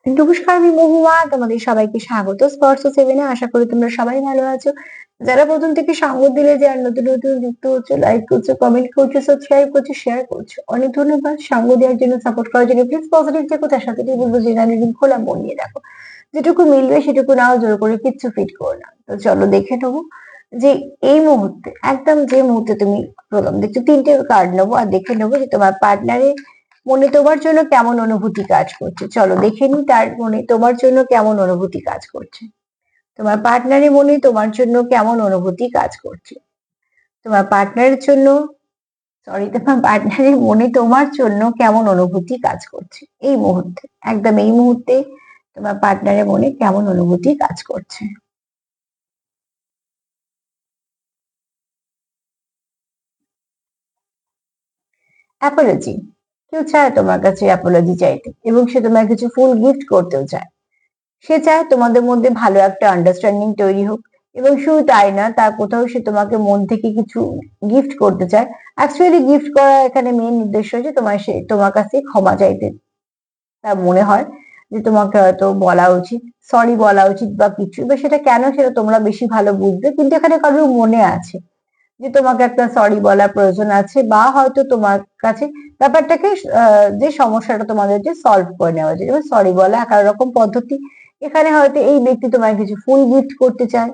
নমস্কার, আমি মহুয়া। তোমাদের সবাইকে স্বাগত স্পর্শ সেভেনে। আশা করি তোমরা সবাই ভালো আছো। যারা প্রথম থেকে সঙ্গ দিলে, যারা নতুন নতুন যুক্ত হচ্ছে, লাইক করছো, কমেন্ট করছো, সাবস্ক্রাইব করছো, শেয়ার করছো, অনেক ধন্যবাদ। সঙ্গ দেওয়ার জন্য, সাপোর্ট করার জন্য। প্লিজ পজিটিভ থেকো, তার সাথে বলবো যে রিডিং খোলা মন নিয়ে দেখো। যেটুকু মিলবে সেটুকু নাও, জোর করে কিচ্ছু ফিট করো না। তো চলো দেখে নেবো যে এই মুহূর্তে, একদম যে মুহূর্তে তুমি প্রথম দেখছো, তিনটে কার্ড নেবো আর দেখে নেবো যে তোমার পার্টনারের মনে তোমার জন্য কেমন অনুভূতি কাজ করছে। চলো দেখে নি তার মনে তোমার জন্য কেমন অনুভূতি কাজ করছে। তোমার পার্টনারের মনে তোমার জন্য কেমন অনুভূতি কাজ করছে। তোমার পার্টনারের জন্য, তোমার পার্টনারের মনে তোমার জন্য কেমন অনুভূতি কাজ করছে এই মুহূর্তে, একদম এই মুহূর্তে তোমার পার্টনারের মনে কেমন অনুভূতি কাজ করছে। অ্যাপোলজি। কেউ চায় তোমার কাছে অ্যাপোলজি চাইতে, এবং সে তোমার কিছু ফুল গিফট করতেও চায়। সে চায় তোমাদের মধ্যে ভালো একটা আন্ডারস্ট্যান্ডিং তৈরি হোক, এবং শুধু তাই না, তার কোথাও সে তোমাকে মন থেকে কিছু গিফট করতে চায়। অ্যাকচুয়ালি গিফট করা এখানে মেন উদ্দেশ্য হচ্ছে তোমার কাছে ক্ষমা চাইতে। তার মনে হয় যে তোমাকে হয়তো বলা উচিত, সরি বলা উচিত বা কিছু, বা সেটা কেন সেটা তোমরা বেশি ভালো বুঝবে, কিন্তু এখানে কারোর মনে আছে যে তোমাকে একটা সরি বলার প্রয়োজন আছে, বা হয়তো তোমার কাছে ব্যাপারটাকে যে সমস্যাটা তোমাদের যে সলভ করে নেওয়া যায়, যেমন সরি বলা একার রকম পদ্ধতি। এখানে হয়তো এই ব্যক্তি তোমায় কিছু ফুল গিফট করতে চায়,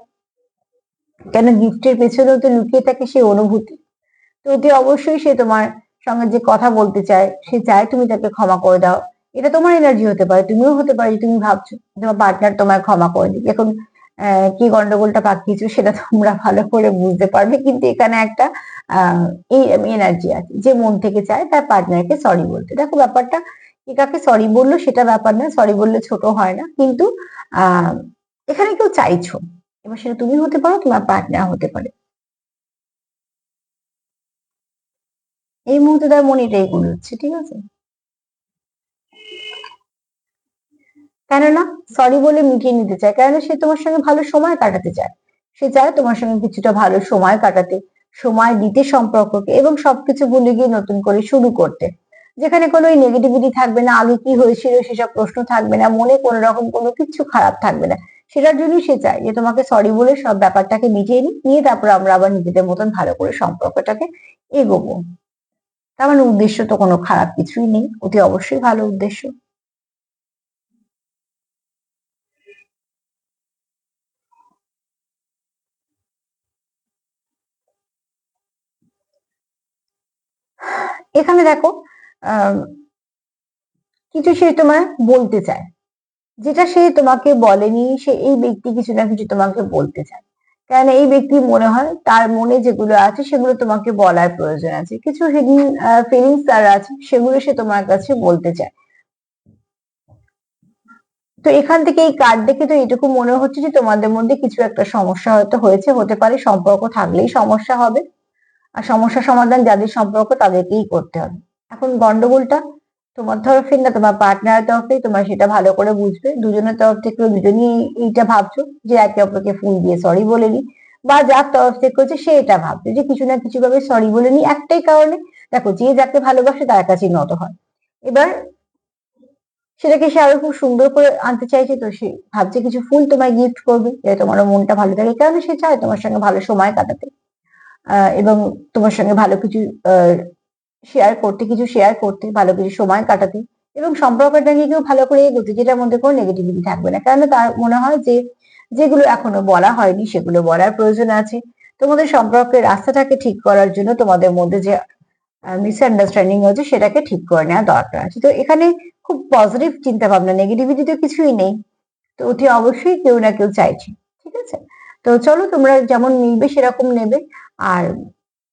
কেন গিফটের পেছনেও তো লুকিয়ে থাকে সেই অনুভূতি। তো অতি অবশ্যই সে তোমার সঙ্গে যে কথা বলতে চায়, সে চায় তুমি তাকে ক্ষমা করে দাও। এটা তোমার এনার্জি হতে পারে, তুমিও হতে পারে যে তুমি ভাবছো তোমার পার্টনার তোমায় ক্ষমা করে দিবে। এখন কি গন্ডগোলটা পাকিয়েছো সেটা তোমরা ভালো করে বুঝতে পারবে, কিন্তু এখানে একটা আহ এই এনার্জি আছে যে মন থেকে চায় তার পার্টনারকে সরি বলতে। দেখো ব্যাপারটা কে কাকে সরি বললো সেটা ব্যাপার না, সরি বললে ছোট হয় না, কিন্তু আহ এখানে কেউ চাইছো, এবার সেটা তুমি হতে পারো, তোমার পার্টনার হতে পারে। এই মুহূর্তে তার মনে এটাই গুলোচ্ছে, ঠিক আছে। কেননা সরি বলে মিটিয়ে নিতে চায়, কেননা সে তোমার সঙ্গে ভালো সময় কাটাতে চায়। সে চায় তোমার সঙ্গে কিছুটা ভালো সময় কাটাতে, সময় দিতে সম্পর্ককে, এবং সবকিছু ভুলে গিয়ে নতুন করে শুরু করতে, যেখানে কোনো নেগেটিভিটি থাকবে না, আগে কি হয়েছিল সেসব প্রশ্ন থাকবে না, মনে কোনো রকম কোনো কিছু খারাপ থাকবে না। সেটার জন্যই সে চায় যে তোমাকে সরি বলে সব ব্যাপারটাকে মিটিয়ে নিয়ে তারপর আমরা আবার নিজেদের মতন ভালো করে সম্পর্কটাকে এগোবো। তার মানে উদ্দেশ্য তো কোনো খারাপ কিছুই নেই, অতি অবশ্যই ভালো উদ্দেশ্য। এখানে দেখো আহ কিছু সে তোমায় বলতে চায়, যেটা সে তোমাকে বলেনি, সে এই ব্যক্তি কিছু না কিছু তোমাকে বলতে চায়। কারণ এই ব্যক্তি মনে হয় তার মনে যেগুলো আছে সেগুলো তোমাকে বলার প্রয়োজন আছে, কিছু হিডেন ফিলিংস তার আছে, সেগুলো সে তোমার কাছে বলতে চায়। তো এখান থেকে এই কার্ড দেখে তো এটুকু মনে হচ্ছে যে তোমাদের মধ্যে কিছু একটা সমস্যা হয়তো হয়েছে, হতে পারে সম্পর্ক থাকলেই সমস্যা হবে, আর সমস্যা সমাধান যাদের সম্পর্ক তাদেরকেই করতে হবে। এখন গন্ডগোলটা তোমার তরফে না তোমার পার্টনারের তরফে, তোমার সেটা ভালো করে বুঝবে। দুজনের তরফ থেকে দুজনই এইটা ভাবছো যে একে অপরকে ফুল দিয়ে সরি বলে নি, বা যার তরফ থেকে হচ্ছে সে এটা ভাবছে যে কিছু না কিছু ভাবে সরি বলে নি, একটাই কারণে। দেখো, যে যাকে ভালোবাসে তার কাছেই নত হয়। এবার সেটাকে সে আরো খুব সুন্দর করে আনতে চাইছে, তো সে ভাবছে কিছু ফুল তোমায় গিফট করবে যাতে তোমারও মনটা ভালো থাকে, কারণ সে চায় তোমার সঙ্গে ভালো সময় কাটাতে, এবং তোমার সঙ্গে ভালো কিছু শেয়ার করতে, কিছু শেয়ার করতে, ভালো কিছু সময় কাটাতে, এবং সম্পর্কটাকে কেউ ভালো করে এগোতে, যেটার মধ্যে কোনো নেগেটিভিটি থাকবে না। কারণ তার মনে হয় যে যেগুলো এখনো বলা হয়নি সেগুলো বলার প্রয়োজন আছে। তোমাদের সম্পর্কের রাস্তাটাকে ঠিক করার জন্য তোমাদের মধ্যে যে মিসআন্ডারস্ট্যান্ডিং হয়েছে সেটাকে ঠিক করে নেওয়া দরকার আছে। তো এখানে খুব পজিটিভ চিন্তা ভাবনা, নেগেটিভিটি তো কিছুই নেই। তো অতি অবশ্যই কেউ না কেউ চাইছে, ঠিক আছে। তো চলো, তোমরা যেমন মিলবে সেরকম নেবে। আর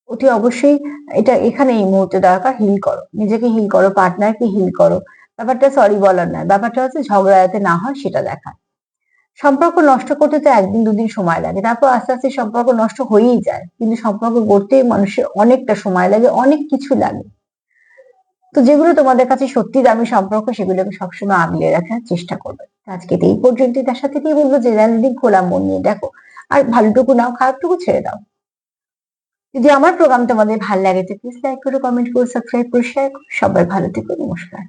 অতি অবশ্যই এটা এখানে এই মুহূর্তে দরকার, হিল করো, নিজেকে হিল করো, পার্টনারকে হিল করো। ব্যাপারটা সরি বলার নয়, ব্যাপারটা হচ্ছে ঝগড়া যাতে না হয় সেটা দেখা। সম্পর্ক নষ্ট করতে তো একদিন দুদিন সময় লাগে, তারপর আস্তে আস্তে সম্পর্ক নষ্ট হয়েই যায়, কিন্তু সম্পর্ক গড়তে মানুষের অনেকটা সময় লাগে, অনেক কিছু লাগে। তো যেগুলো তোমাদের কাছে সত্যি দামি সম্পর্ক, সেগুলোকে সবসময় আগলে রাখার চেষ্টা করবে। আজকে তো এই পর্যন্তই। তার সাথে কি বলবো যে দিন খোলা মন নিয়ে দেখো, আর ভালোটুকু নাও, খারাপটুকু ছেড়ে দাও। যদি আমার প্রোগ্রাম তোমাদের ভালো লাগে তো প্লিজ লাইক করো, কমেন্ট করো, সাবস্ক্রাইব করো, শেয়ার করো। সবাই ভালো থেকো, নমস্কার।